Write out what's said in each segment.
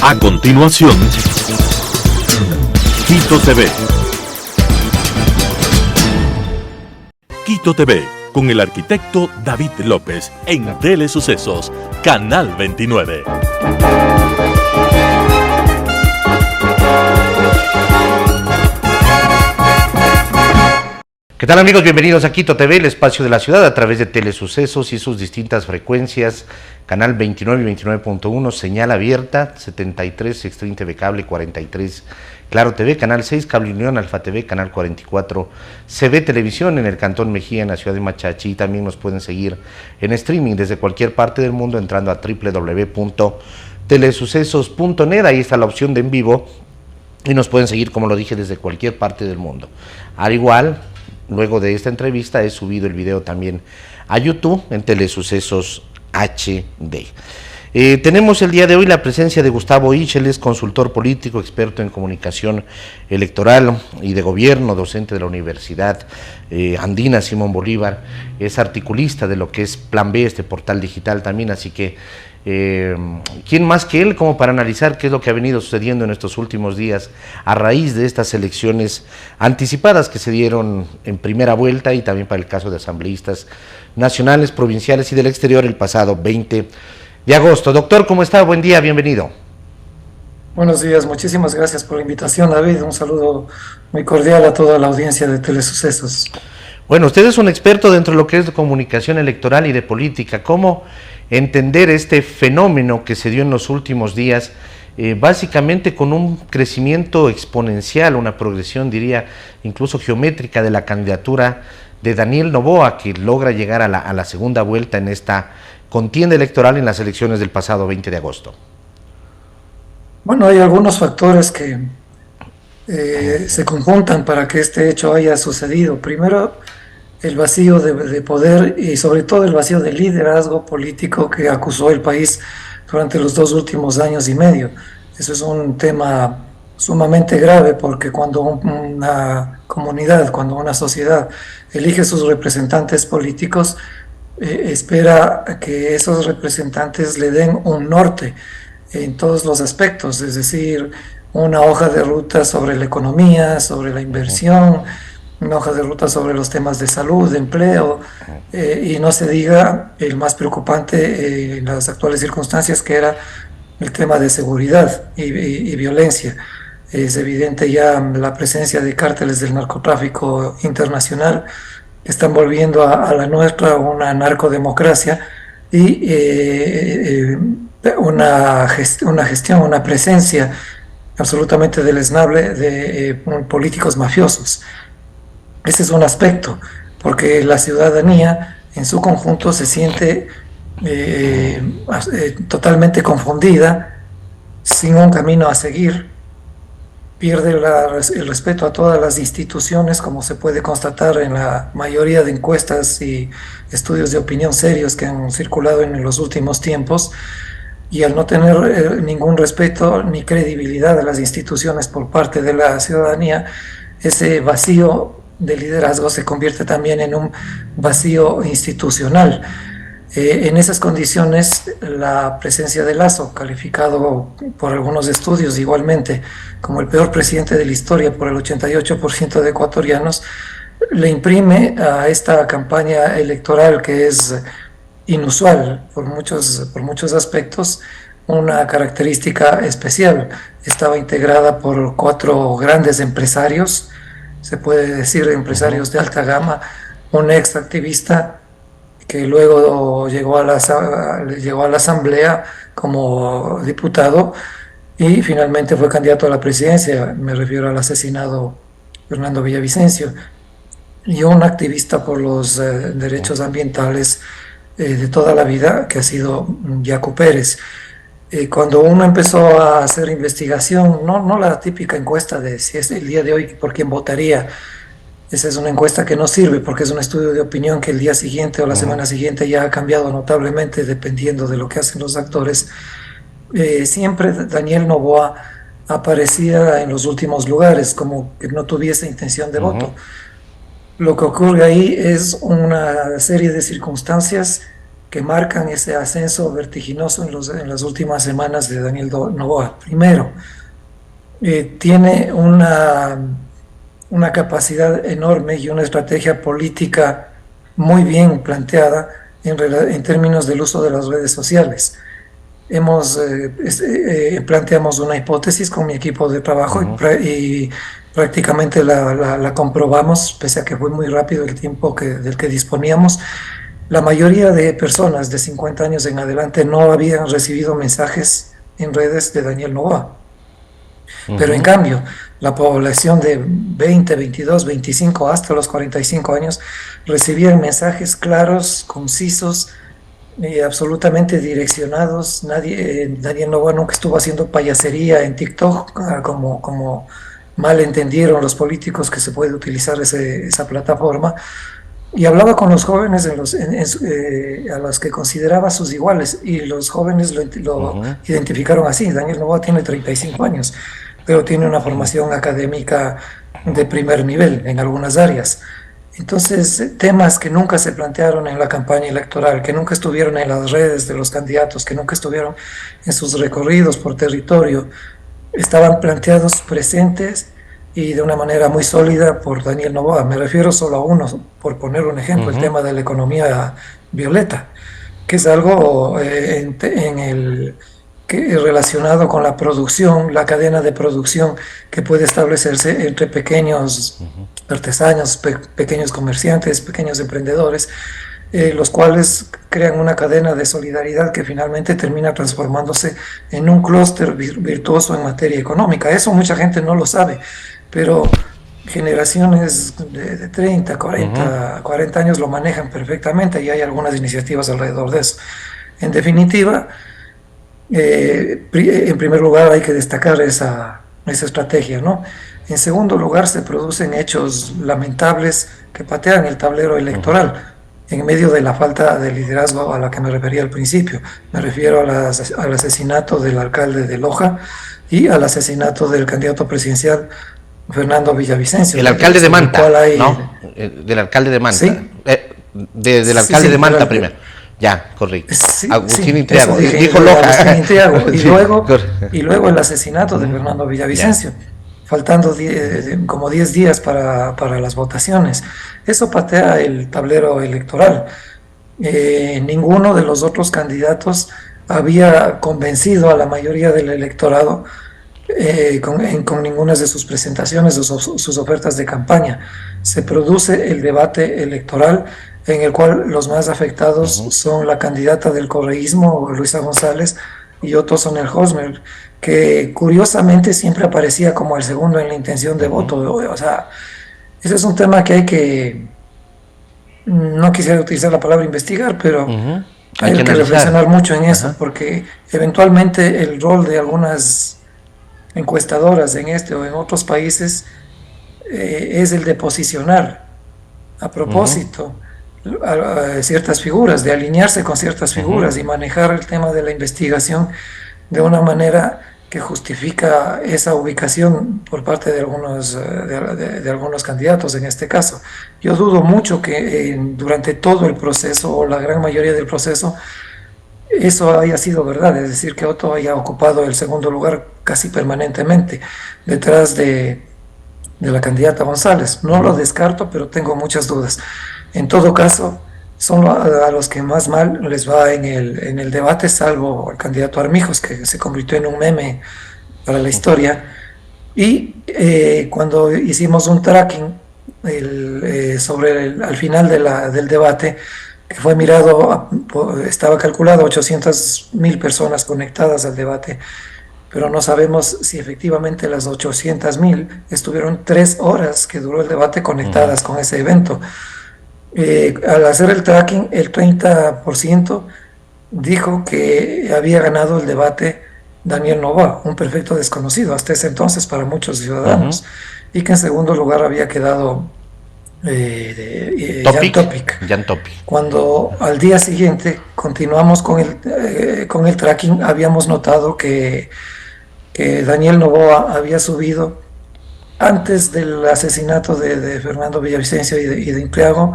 A continuación, Quito TV. Quito TV, con el arquitecto David López, en Telesucesos, Canal 29. ¿Qué tal, amigos? Bienvenidos a Quito TV, el espacio de la ciudad a través de Telesucesos y sus distintas frecuencias, canal 29 y 29.1, señal abierta, 73, Extreme TV Cable, 43, Claro TV, canal 6, Cable Unión, Alfa TV, canal 44, CB Televisión en el Cantón Mejía, en la ciudad de Machachi, y también nos pueden seguir en streaming desde cualquier parte del mundo entrando a www.telesucesos.net, ahí está la opción de en vivo y nos pueden seguir, como lo dije, desde cualquier parte del mundo. Al igual, luego de esta entrevista he subido el video también a YouTube en Telesucesos HD. Tenemos el día de hoy la presencia de Gustavo Ich, él es consultor político, experto en comunicación electoral y de gobierno, docente de la Universidad Andina Simón Bolívar, es articulista de lo que es Plan B, este portal digital también, así que ¿quién más que él como para analizar qué es lo que ha venido sucediendo en estos últimos días a raíz de estas elecciones anticipadas que se dieron en primera vuelta y también para el caso de asambleístas nacionales, provinciales y del exterior el pasado 20 de agosto? Doctor, ¿cómo está? Buen día, bienvenido. Buenos días, muchísimas gracias por la invitación, David. Un saludo muy cordial a toda la audiencia de Telesucesos. Bueno, usted es un experto dentro de lo que es de comunicación electoral y de política. ¿Cómo entender este fenómeno que se dio en los últimos días, básicamente con un crecimiento exponencial, una progresión, diría, incluso geométrica de la candidatura de Daniel Noboa, que logra llegar a la segunda vuelta en esta contienda electoral en las elecciones del pasado 20 de agosto? Bueno, hay algunos factores que se conjuntan para que este hecho haya sucedido. Primero, el vacío de poder y sobre todo el vacío de liderazgo político que acusó el país durante los 2 últimos años y medio. Eso es un tema sumamente grave porque cuando una comunidad, cuando una sociedad elige sus representantes políticos, espera que esos representantes le den un norte en todos los aspectos, es decir, una hoja de ruta sobre la economía, sobre la inversión, una hoja de ruta sobre los temas de salud, de empleo, y no se diga el más preocupante en las actuales circunstancias, que era el tema de seguridad y violencia. Es evidente ya la presencia de cárteles del narcotráfico internacional que están volviendo a la nuestra una narcodemocracia y una gestión, una presencia absolutamente deleznable de políticos mafiosos. Ese es un aspecto, porque la ciudadanía en su conjunto se siente totalmente confundida, sin un camino a seguir, pierde el respeto a todas las instituciones, como se puede constatar en la mayoría de encuestas y estudios de opinión serios que han circulado en los últimos tiempos, y al no tener ningún respeto ni credibilidad a las instituciones por parte de la ciudadanía, ese vacío de liderazgo se convierte también en un vacío institucional. En esas condiciones, la presencia de Lasso, calificado por algunos estudios igualmente como el peor presidente de la historia por el 88% de ecuatorianos, le imprime a esta campaña electoral, que es inusual por muchos aspectos, una característica especial. Estaba integrada por 4 grandes empresarios, se puede decir empresarios de alta gama, un ex activista que luego llegó a la asamblea como diputado y finalmente fue candidato a la presidencia, me refiero al asesinado Fernando Villavicencio, y un activista por los derechos ambientales de toda la vida, que ha sido Yacu Pérez. Cuando uno empezó a hacer investigación, no la típica encuesta de si es el día de hoy por quién votaría, esa es una encuesta que no sirve porque es un estudio de opinión que el día siguiente o la semana siguiente ya ha cambiado notablemente dependiendo de lo que hacen los actores. Siempre Daniel Noboa aparecía en los últimos lugares, como que no tuviese intención de voto. Lo que ocurre ahí es una serie de circunstancias que marcan ese ascenso vertiginoso en las últimas semanas de Daniel Noboa. Primero, tiene una capacidad enorme y una estrategia política muy bien planteada en términos del uso de las redes sociales. Planteamos una hipótesis con mi equipo de trabajo y prácticamente la comprobamos, pese a que fue muy rápido el tiempo del que disponíamos. La mayoría de personas de 50 años en adelante no habían recibido mensajes en redes de Daniel Noboa. Pero en cambio, la población de 20, 22, 25 hasta los 45 años recibían mensajes claros, concisos, absolutamente direccionados. Daniel Noboa nunca estuvo haciendo payasería en TikTok, como mal entendieron los políticos que se puede utilizar esa plataforma, y hablaba con los jóvenes a los que consideraba sus iguales, y los jóvenes lo identificaron así. Daniel Noboa tiene 35 años, pero tiene una formación académica de primer nivel en algunas áreas. Entonces, temas que nunca se plantearon en la campaña electoral, que nunca estuvieron en las redes de los candidatos, que nunca estuvieron en sus recorridos por territorio, estaban planteados, presentes y de una manera muy sólida por Daniel Noboa. Me refiero solo a uno, por poner un ejemplo, el tema de la economía violeta, que es algo relacionado con la producción, la cadena de producción que puede establecerse entre pequeños artesanos, pequeños comerciantes, pequeños emprendedores, los cuales crean una cadena de solidaridad que finalmente termina transformándose en un clúster virtuoso en materia económica. Eso mucha gente no lo sabe, pero generaciones de 30, 40 años lo manejan perfectamente, y hay algunas iniciativas alrededor de eso. En definitiva, en primer lugar hay que destacar esa estrategia, ¿no? En segundo lugar, se producen hechos lamentables que patean el tablero electoral en medio de la falta de liderazgo a la que me refería al principio. Me refiero al asesinato del alcalde de Loja y al asesinato del candidato presidencial Fernando Villavicencio. El alcalde de Manta, ¿no? Del alcalde de Manta. ¿Sí? Del alcalde de Manta primero. Ya, correcto. Sí, Agustín Intriago. Dijo Loja. Y luego el asesinato de Fernando Villavicencio, faltando como 10 días para las votaciones. Eso patea el tablero electoral. Ninguno de los otros candidatos había convencido a la mayoría del electorado con ninguna de sus presentaciones o sus ofertas de campaña. Se produce el debate electoral, en el cual los más afectados son la candidata del correísmo, Luisa González, y Otto Sonnenhosmer, que curiosamente siempre aparecía como el segundo en la intención de voto. O sea, ese es un tema que hay que, no quisiera utilizar la palabra investigar, pero hay que reflexionar mucho en eso, porque eventualmente el rol de algunas encuestadoras en este o en otros países es el de posicionar a propósito a ciertas figuras, de alinearse con ciertas figuras y manejar el tema de la investigación de una manera que justifica esa ubicación por parte de algunos candidatos en este caso. Yo dudo mucho que durante todo el proceso, o la gran mayoría del proceso, eso haya sido verdad, es decir, que Otto haya ocupado el segundo lugar casi permanentemente detrás de la candidata González. No lo descarto, pero tengo muchas dudas. En todo caso, son a los que más mal les va en el debate, salvo el candidato Armijos, que se convirtió en un meme para la historia. Y cuando hicimos un tracking al final del debate, que fue mirado, estaba calculado 800,000 personas conectadas al debate, pero no sabemos si efectivamente las 800,000 estuvieron 3 horas que duró el debate conectadas con ese evento. Al hacer el tracking, el 30% dijo que había ganado el debate Daniel Noboa, un perfecto desconocido hasta ese entonces para muchos ciudadanos, y que en segundo lugar había quedado Jan Topic. Cuando al día siguiente continuamos con el tracking, habíamos notado que Daniel Noboa había subido antes del asesinato de Fernando Villavicencio y de Intriago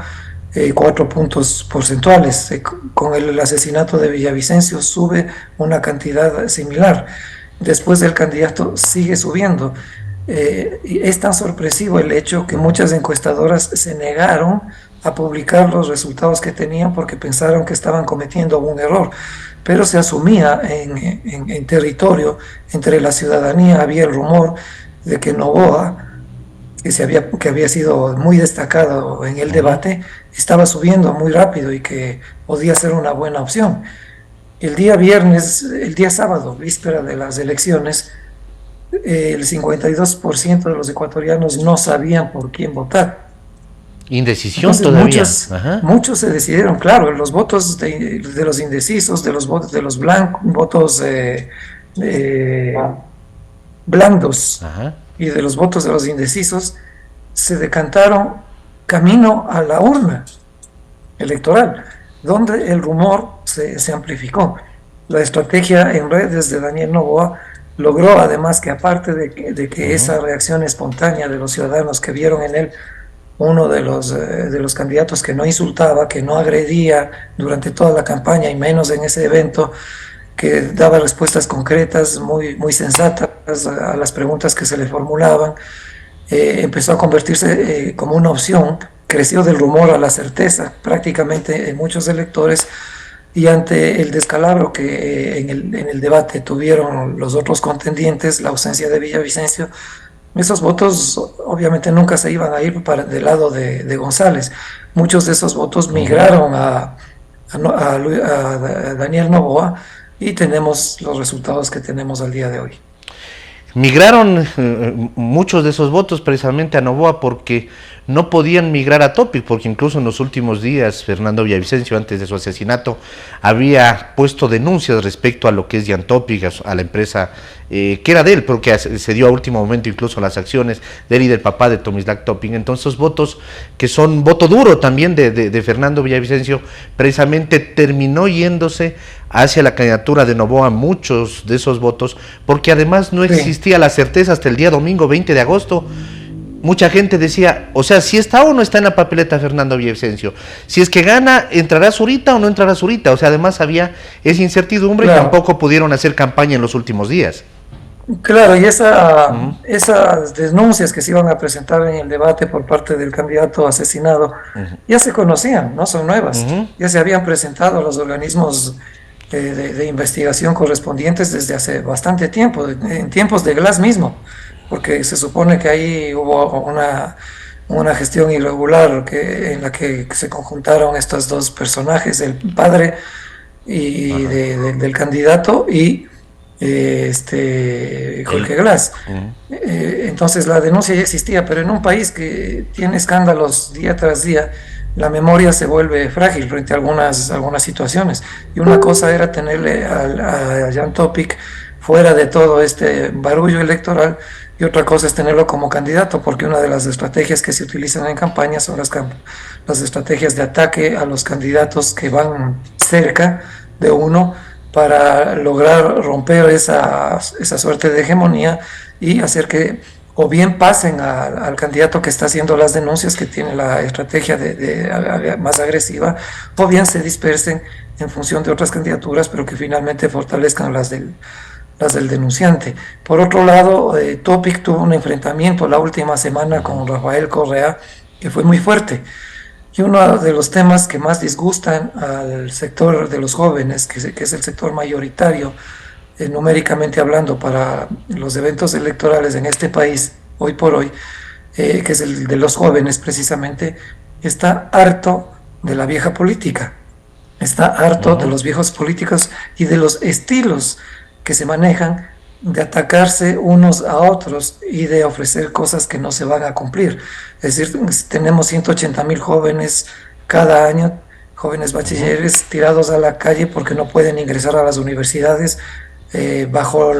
4 puntos porcentuales. Con el asesinato de Villavicencio sube una cantidad similar. Después del candidato sigue subiendo. Y es tan sorpresivo el hecho que muchas encuestadoras se negaron a publicar los resultados que tenían porque pensaron que estaban cometiendo un error, pero se asumía en territorio entre la ciudadanía, había el rumor de que Noboa, que había sido muy destacado en el debate, estaba subiendo muy rápido y que podía ser una buena opción. El día sábado, víspera de las elecciones, el 52% de los ecuatorianos no sabían por quién votar. Indecisión Entonces, todavía. muchos se decidieron, claro, los votos de los indecisos, de los votos de los blancos, votos blandos y de los votos de los indecisos, se decantaron camino a la urna electoral, donde el rumor se amplificó. La estrategia en redes de Daniel Noboa logró, además, que aparte de que esa reacción espontánea de los ciudadanos que vieron en él uno de los candidatos que no insultaba, que no agredía durante toda la campaña y menos en ese evento, que daba respuestas concretas, muy, muy sensatas a las preguntas que se le formulaban, empezó a convertirse como una opción, creció del rumor a la certeza prácticamente en muchos electores, y ante el descalabro que en el debate tuvieron los otros contendientes, la ausencia de Villavicencio, esos votos obviamente nunca se iban a ir del lado de González. Muchos de esos votos migraron a Daniel Noboa y tenemos los resultados que tenemos al día de hoy. Migraron muchos de esos votos precisamente a Noboa porque no podían migrar a Topic, porque incluso en los últimos días Fernando Villavicencio, antes de su asesinato, había puesto denuncias respecto a lo que es Jan Topic, a la empresa que era de él, pero que se dio a último momento incluso las acciones de él y del papá de Tomislav Topic. Entonces esos votos, que son voto duro también de Fernando Villavicencio, precisamente terminó yéndose hacia la candidatura de Noboa, muchos de esos votos, porque además no existía la certeza hasta el día domingo 20 de agosto. Mucha gente decía, o sea, si está o no está en la papeleta Fernando Villavicencio, si es que gana, ¿entrará Zurita o no entrará Zurita? O sea, además había esa incertidumbre, claro, y tampoco pudieron hacer campaña en los últimos días. Claro, y esas denuncias que se iban a presentar en el debate por parte del candidato asesinado ya se conocían, no son nuevas, ya se habían presentado a los organismos de investigación correspondientes desde hace bastante tiempo, en tiempos de Glass mismo, porque se supone que ahí hubo una gestión irregular en la que se conjuntaron estos dos personajes, el padre del candidato y Jorge Glass. Entonces la denuncia ya existía, pero en un país que tiene escándalos día tras día, la memoria se vuelve frágil frente a algunas situaciones. Y una cosa era tenerle a Jan Topic fuera de todo este barullo electoral, y otra cosa es tenerlo como candidato, porque una de las estrategias que se utilizan en campaña son las estrategias de ataque a los candidatos que van cerca de uno, para lograr romper esa suerte de hegemonía y hacer que o bien pasen al candidato que está haciendo las denuncias, que tiene la estrategia más agresiva, o bien se dispersen en función de otras candidaturas, pero que finalmente fortalezcan las del denunciante. Por otro lado, Topic tuvo un enfrentamiento la última semana con Rafael Correa, que fue muy fuerte. Y uno de los temas que más disgustan al sector de los jóvenes, que es el sector mayoritario, numéricamente hablando, para los eventos electorales en este país, hoy por hoy, que es el de los jóvenes precisamente, está harto de la vieja política, está harto de los viejos políticos y de los estilos que se manejan de atacarse unos a otros y de ofrecer cosas que no se van a cumplir. Es decir, tenemos 180,000 jóvenes cada año, jóvenes bachilleres tirados a la calle porque no pueden ingresar a las universidades bajo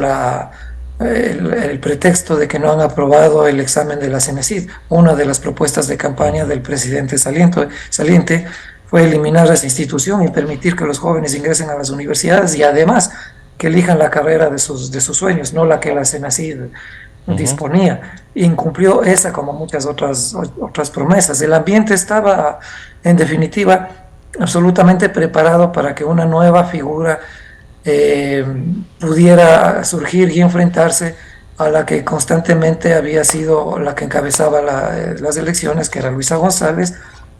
el pretexto de que no han aprobado el examen de la CENESID. Una de las propuestas de campaña del presidente saliente fue eliminar esa institución y permitir que los jóvenes ingresen a las universidades y además que elijan la carrera de sus sueños, no la que la CENESID disponía. Incumplió esa como muchas otras promesas. El ambiente estaba, en definitiva, absolutamente preparado para que una nueva figura pudiera surgir y enfrentarse a la que constantemente había sido la que encabezaba las elecciones, que era Luisa González,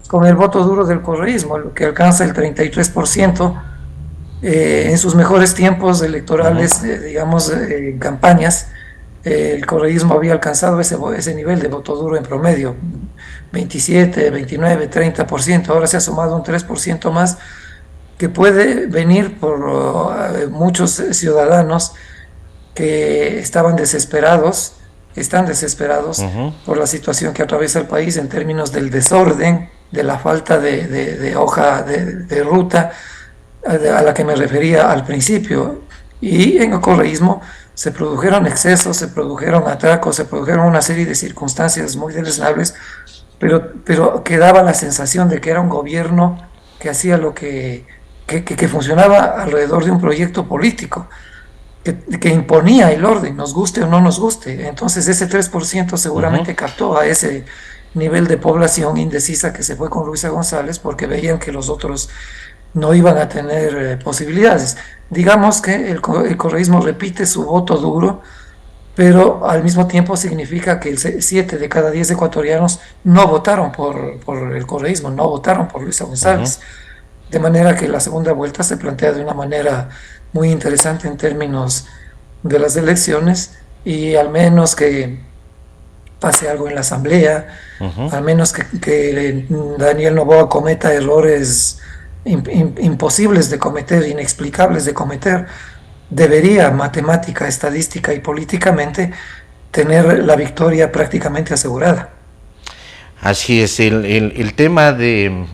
con el voto duro del correísmo, que alcanza el 33%. En sus mejores tiempos electorales, digamos, en campañas, el correísmo había alcanzado ese nivel de voto duro en promedio, 27, 29, 30%. Ahora se ha sumado un 3% más, que puede venir por muchos ciudadanos que están desesperados por la situación que atraviesa el país en términos del desorden, de la falta de hoja de ruta a la que me refería al principio. Y en el correísmo se produjeron excesos, se produjeron atracos, se produjeron una serie de circunstancias muy deleznables, pero quedaba la sensación de que era un gobierno que hacía lo que funcionaba alrededor de un proyecto político, que imponía el orden, nos guste o no nos guste. Entonces ese 3% seguramente captó a ese nivel de población indecisa que se fue con Luisa González, porque veían que los otros no iban a tener posibilidades. Digamos que el correísmo repite su voto duro, pero al mismo tiempo significa que 7 de cada 10 ecuatorianos no votaron por el correísmo, no votaron por Luisa González. De manera que la segunda vuelta se plantea de una manera muy interesante en términos de las elecciones, y al menos que pase algo en la asamblea, al menos que Daniel Noboa cometa errores imposibles de cometer, inexplicables de cometer, debería matemática, estadística y políticamente tener la victoria prácticamente asegurada. Así es, el tema de,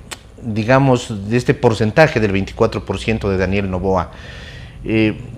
digamos, de este porcentaje del 24% de Daniel Noboa,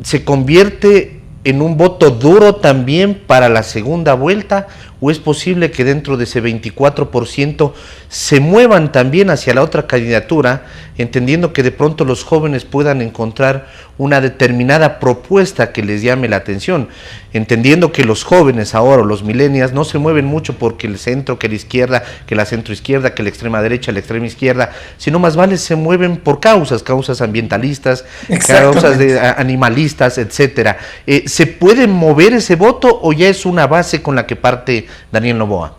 ¿se convierte en un voto duro también para la segunda vuelta, o es posible que dentro de ese 24% se muevan también hacia la otra candidatura, entendiendo que de pronto los jóvenes puedan encontrar una determinada propuesta que les llame la atención, entendiendo que los jóvenes ahora, los millennials, no se mueven mucho porque el centro, que la izquierda, que la centroizquierda, que la extrema derecha, la extrema izquierda, sino más vale se mueven por causas ambientalistas, causas animalistas, etcétera. ¿Se puede mover ese voto o ya es una base con la que parte Daniel Noboa?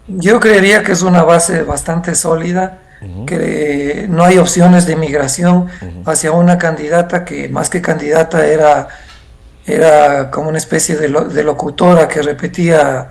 Yo creería que es una base bastante sólida, que no hay opciones de migración hacia una candidata que más que candidata era como una especie de locutora que repetía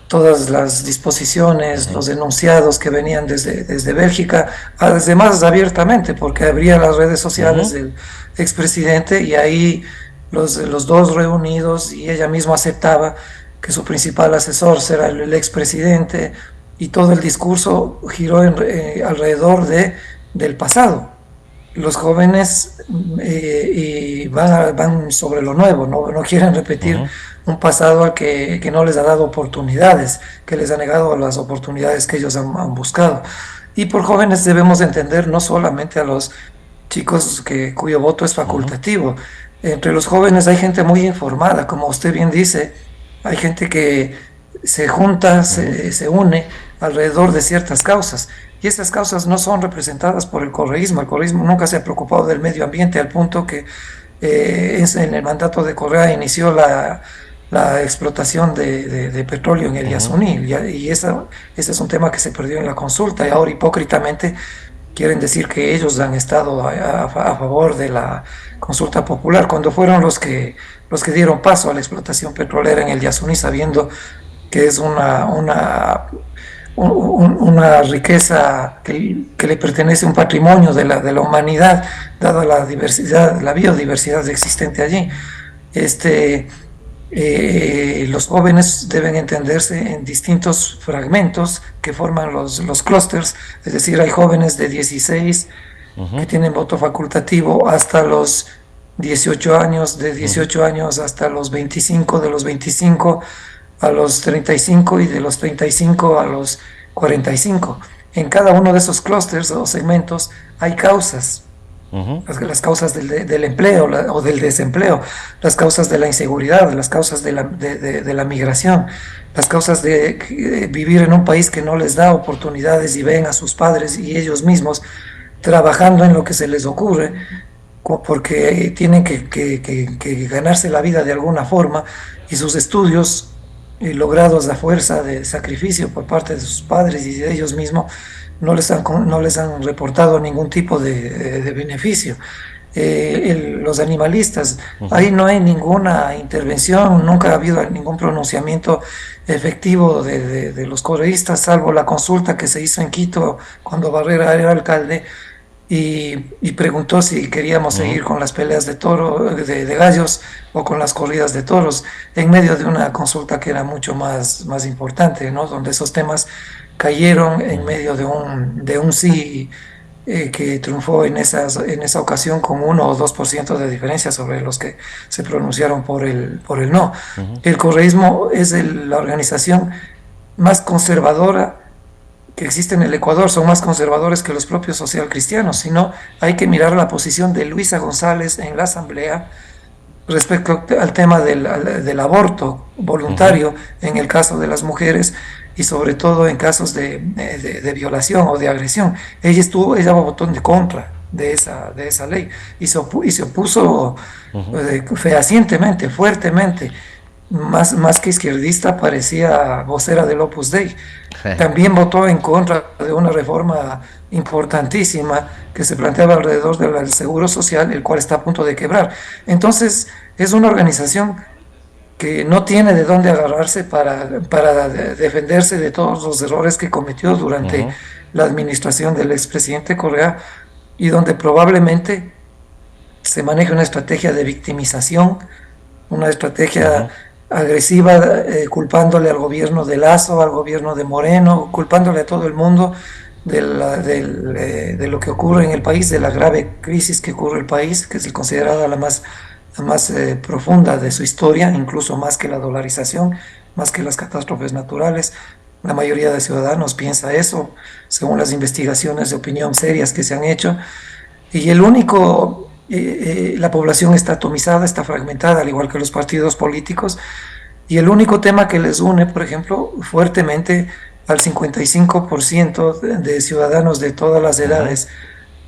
todas las disposiciones, los enunciados que venían desde Bélgica, además abiertamente, porque abría las redes sociales del expresidente, y ahí los dos reunidos, y ella misma aceptaba que su principal asesor será el expresidente, y todo el discurso giró alrededor del pasado. Los jóvenes van sobre lo nuevo, no quieren repetir un pasado al que no les ha dado oportunidades, que les ha negado las oportunidades que ellos han buscado. Y por jóvenes debemos entender no solamente a los chicos cuyo voto es facultativo. Entre los jóvenes hay gente muy informada, como usted bien dice, hay gente que se junta, se une alrededor de ciertas causas, y estas causas no son representadas por el correísmo. El correísmo nunca se ha preocupado del medio ambiente, al punto que en el mandato de Correa inició la explotación de petróleo en el Yasuní, y ese es un tema que se perdió en la consulta, y ahora hipócritamente quieren decir que ellos han estado a favor de la consulta popular, cuando fueron los que dieron paso a la explotación petrolera en el Yasuní, sabiendo que es una riqueza que le pertenece, un patrimonio de la humanidad, dada la diversidad, la biodiversidad existente allí. Los jóvenes deben entenderse en distintos fragmentos que forman los clústeres, es decir, hay jóvenes de 16 que tienen voto facultativo hasta los 18 años, de 18 años hasta los 25, de los 25 a los 35 y de los 35 a los 45. En cada uno de esos clústeres o segmentos hay causas las causas del empleo o del desempleo, las causas de la inseguridad, las causas de la migración, las causas de vivir en un país que no les da oportunidades y ven a sus padres y ellos mismos trabajando en lo que se les ocurre, porque tienen que ganarse la vida de alguna forma, y sus estudios logrados a fuerza de sacrificio por parte de sus padres y de ellos mismos no les han reportado ningún tipo de beneficio. Los animalistas, ahí no hay ninguna intervención, nunca ha habido ningún pronunciamiento efectivo de los correístas, salvo la consulta que se hizo en Quito cuando Barrera era alcalde, y preguntó si queríamos seguir con las peleas de toro, de gallos, o con las corridas de toros, en medio de una consulta que era mucho más importante, ¿no? Donde esos temas cayeron en medio de un sí que triunfó en esa ocasión con 1 o 2% de diferencia sobre los que se pronunciaron por el no. El correísmo es la organización más conservadora que existe en el Ecuador, son más conservadores que los propios socialcristianos, sino hay que mirar la posición de Luisa González en la Asamblea respecto al tema del aborto voluntario en el caso de las mujeres, y sobre todo en casos de violación o de agresión. Ella votó en contra de esa ley y se opuso fehacientemente, fuertemente. Más que izquierdista, parecía vocera del Opus Dei. También votó en contra de una reforma importantísima que se planteaba alrededor del seguro social, el cual está a punto de quebrar. Entonces, es una organización que no tiene de dónde agarrarse para defenderse de todos los errores que cometió durante la administración del expresidente Correa, y donde probablemente se maneja una estrategia de victimización, una estrategia agresiva, culpándole al gobierno de Lasso, al gobierno de Moreno, culpándole a todo el mundo de lo que ocurre en el país, de la grave crisis que ocurre en el país, que es considerada la más profunda de su historia, incluso más que la dolarización, más que las catástrofes naturales. La mayoría de ciudadanos piensa eso, según las investigaciones de opinión serias que se han hecho, y la población está atomizada, está fragmentada, al igual que los partidos políticos, y el único tema que les une, por ejemplo, fuertemente al 55% de ciudadanos de todas las edades,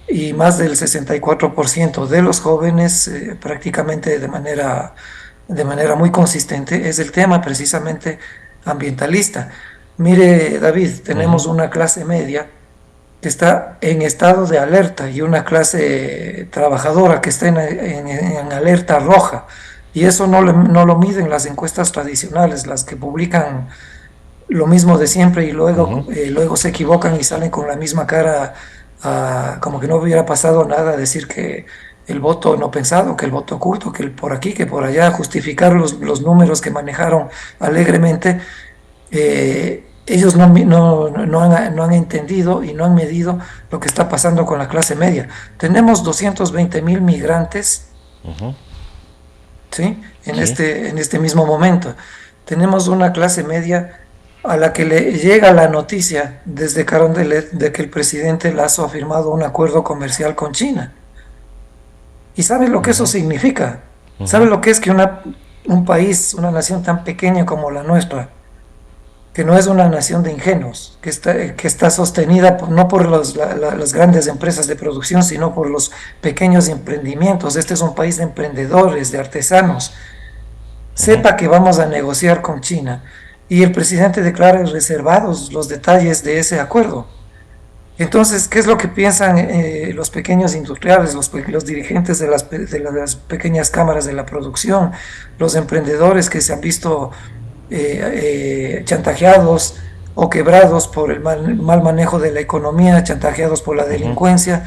y más del 64% de los jóvenes, prácticamente de manera muy consistente, es el tema precisamente ambientalista. Mire, David, tenemos una clase media que está en estado de alerta y una clase trabajadora que está en alerta roja, y eso no lo miden las encuestas tradicionales, las que publican lo mismo de siempre y luego se equivocan y salen con la misma cara, como que no hubiera pasado nada, a decir que el voto no pensado, que el voto oculto, que el por aquí, que por allá, justificar los números que manejaron alegremente. Ellos no han entendido y no han medido lo que está pasando con la clase media. Tenemos 220,000 migrantes, ¿sí? En este mismo momento. Tenemos una clase media a la que le llega la noticia desde Carondelet de que el presidente Lasso ha firmado un acuerdo comercial con China. ¿Y sabe lo que eso significa? ¿Sabe lo que es que un país, una nación tan pequeña como la nuestra, que no es una nación de ingenuos, que está sostenida no por las grandes empresas de producción, sino por los pequeños emprendimientos? Este es un país de emprendedores, de artesanos. Sepa que vamos a negociar con China, y el presidente declara reservados los detalles de ese acuerdo. Entonces, ¿qué es lo que piensan los pequeños industriales, los dirigentes de las pequeñas cámaras de la producción, los emprendedores que se han visto chantajeados o quebrados por el mal manejo de la economía, chantajeados por la delincuencia,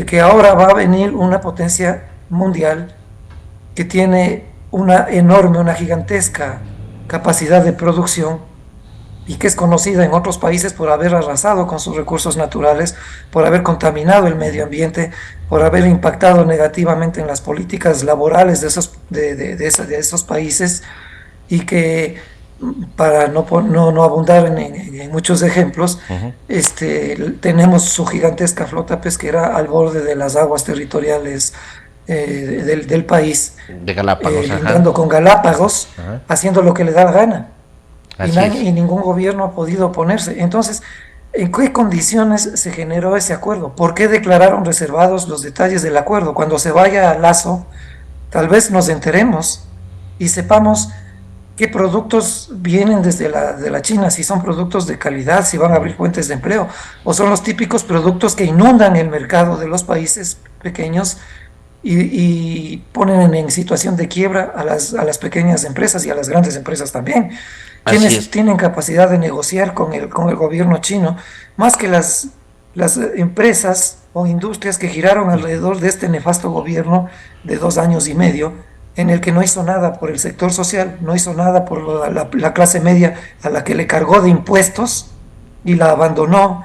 que ahora va a venir una potencia mundial que tiene una gigantesca capacidad de producción, y que es conocida en otros países por haber arrasado con sus recursos naturales, por haber contaminado el medio ambiente, por haber impactado negativamente en las políticas laborales de esos países, y que para no abundar en muchos ejemplos, tenemos su gigantesca flota pesquera al borde de las aguas territoriales del país, De Galápagos, lindando con Galápagos, Ajá. haciendo lo que le da la gana. Así es. Y ningún gobierno ha podido oponerse. Entonces, ¿en qué condiciones se generó ese acuerdo? ¿Por qué declararon reservados los detalles del acuerdo? Cuando se vaya a Lazo, tal vez nos enteremos y sepamos qué productos vienen desde de la China, si son productos de calidad, si van a abrir fuentes de empleo, o son los típicos productos que inundan el mercado de los países pequeños y ponen en situación de quiebra a las pequeñas empresas y a las grandes empresas también. Así Quienes es. tienen capacidad de negociar con el gobierno chino, más que las empresas o industrias que giraron alrededor de este nefasto gobierno de 2 años y medio, en el que no hizo nada por el sector social, no hizo nada por la clase media a la que le cargó de impuestos y la abandonó,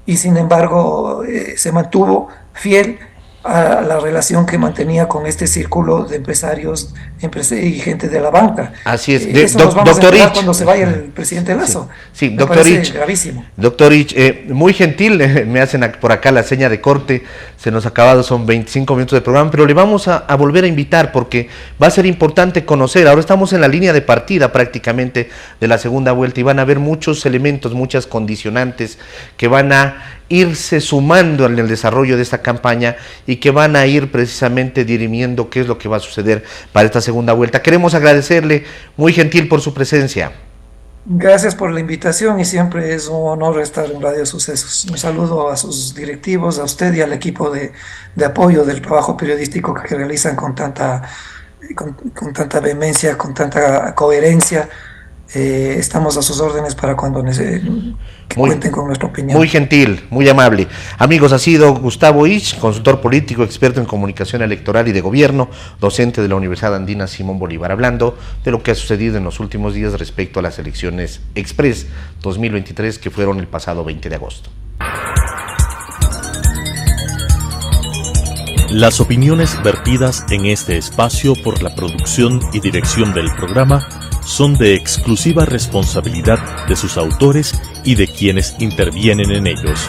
y sin embargo se mantuvo fiel a la relación que mantenía con este círculo de empresarios y gente de la banca. Así es. Eso nos vamos a Doctor enterar Rich. cuando se vaya el presidente Lazo. Sí, Me doctor parece Rich. gravísimo. Doctor Rich, muy gentil, me hacen por acá la seña de corte, se nos ha acabado, son 25 minutos de programa, pero le vamos a volver a invitar porque va a ser importante conocer, ahora estamos en la línea de partida prácticamente de la segunda vuelta y van a haber muchos elementos, muchas condicionantes que van a irse sumando en el desarrollo de esta campaña y que van a ir precisamente dirimiendo qué es lo que va a suceder para esta segunda vuelta. Queremos agradecerle, muy gentil por su presencia. Gracias por la invitación y siempre es un honor estar en Radio Sucesos. Un saludo a sus directivos, a usted y al equipo de apoyo del trabajo periodístico que realizan con tanta vehemencia, con tanta coherencia. Estamos a sus órdenes para cuando cuenten con nuestra opinión. Muy gentil, muy amable. Amigos, ha sido Gustavo Ich, consultor político, experto en comunicación electoral y de gobierno, docente de la Universidad Andina Simón Bolívar, hablando de lo que ha sucedido en los últimos días respecto a las elecciones Express 2023 que fueron el pasado 20 de agosto. Las opiniones vertidas en este espacio por la producción y dirección del programa son de exclusiva responsabilidad de sus autores y de quienes intervienen en ellos.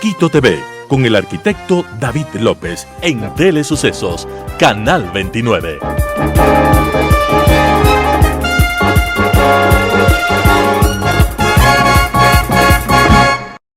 Quito TV, con el arquitecto David López, en Telesucesos, Canal 29.